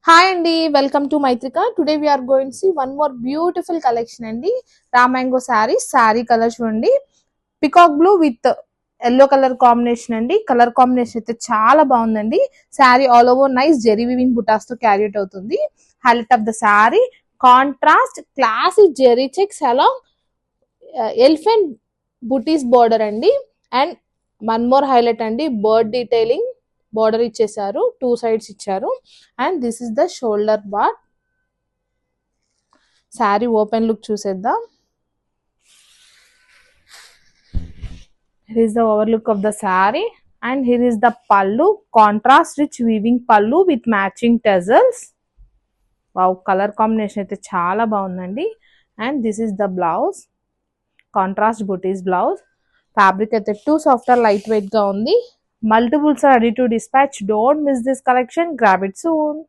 Hi అండి, welcome to Maithrika. Today we are going to see one more beautiful collection అండి. Raw mango sari colour చూడండి, peacock blue with yellow colour combination అండి. Colour combination అయితే చాలా బాగుందండి. Sari all over nice zari weaving butas తో carried అవుతుంది. Highlight of the sari contrast classy zari checks along elephant buttis border అండి. And one more highlight అండి, బర్డ్ డీటెయిలింగ్ బార్డర్ ఇచ్చేసారు, టూ సైడ్స్ ఇచ్చారు. And this is the shoulder part. Sari open look చూసేద్దాం. Here is the overlook of the saree, and here is the pallu, contrast rich weaving pallu with matching tassels. Wow, color combination అయితే చాలా బాగుందండి. And this is the blouse, contrast booties blouse. Fabric అయితే too soft or light weight గా ఉంది. Multiples are ready to dispatch. Don't miss this collection. Grab it soon.